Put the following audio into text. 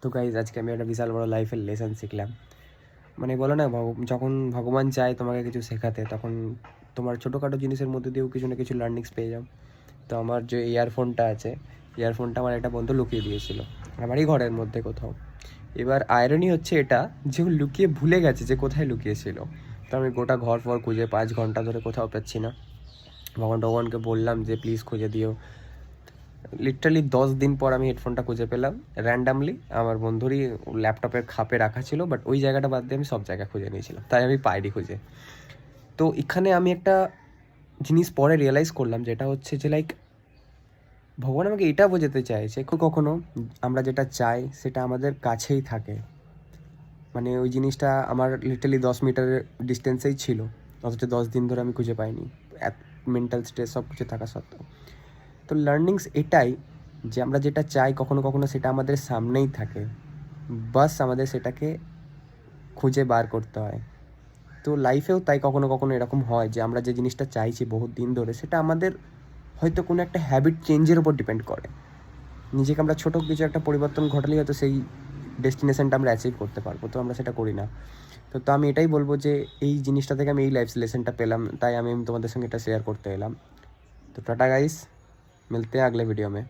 তো গাইজ আজকে আমি একটা বিশাল বড় লাইফের লেসন শিখলাম। মানে বলো না, যখন ভগবান চায় তোমাকে কিছু শেখাতে, তখন তোমার ছোটোখাটো জিনিসের মধ্যে দিয়েও কিছু না কিছু লার্নিংস পেয়ে যাও। তো আমার যে ইয়ারফোনটা আছে, ইয়ারফোনটা আমার একটা বন্ধু লুকিয়ে দিয়েছিল আমারই ঘরের মধ্যে কোথাও। এবার আয়রনি হচ্ছে এটা যে ও লুকিয়ে ভুলে গেছে যে কোথায় লুকিয়েছিল। তো আমি গোটা ঘর ফর খুঁজে 5 ঘন্টা ধরে কোথাও পাচ্ছি না। ভগবানকে বললাম যে প্লিজ খুঁজে দিও। লিটারালি 10 দিন পর আমি হেডফোনটা খুঁজে পেলাম র্যান্ডামলি। আমার বন্ধুরই ল্যাপটপের খাপে রাখা ছিল, বাট ওই জায়গাটা বাদ দিয়ে আমি সব জায়গায় খুঁজে নিয়েছিলাম, তাই আমি পাইনি খুঁজে। তো এখানে আমি একটা জিনিস পরে রিয়েলাইজ করলাম, যেটা হচ্ছে যে লাইক ভগবান আমাকে এটা বোঝাতে চাইছে কখনো আমরা যেটা চাই সেটা আমাদের কাছেই থাকে। মানে ওই জিনিসটা আমার লিটারালি 10 মিটারের ডিস্টেন্সেই ছিল, অথচ 10 দিন ধরে আমি খুঁজে পাইনি, মেন্টাল স্ট্রেস সব কিছু থাকা সত্ত্বেও। তো লার্নিংস এটাই যে আমরা যেটা চাই কখনো কখনো সেটা আমাদের সামনেই থাকে, বাস আমাদের সেটাকে খুঁজে বার করতে হয়। তো লাইফেও তাই কখনো কখনো এরকম হয় যে আমরা যে জিনিসটা চাইছি বহুত দিন ধরে, সেটা আমাদের হয়তো কোনো একটা হ্যাবিট চেঞ্জের উপর ডিপেন্ড করে। নিজেকে আমরা ছোটো কিছু একটা পরিবর্তন ঘটালেই হয়তো সেই ডেস্টিনেশনটা আমরা অ্যাচিভ করতে পারবো, তো আমরা সেটা করি না। তো আমি এটাই বলবো যে এই জিনিসটা থেকে আমি এই লাইফ লেসনটা পেলাম, তাই আমি তোমাদের সঙ্গে এটা শেয়ার করতে এলাম। तो टाटा गाइस, मिलते हैं अगले वीडियो में।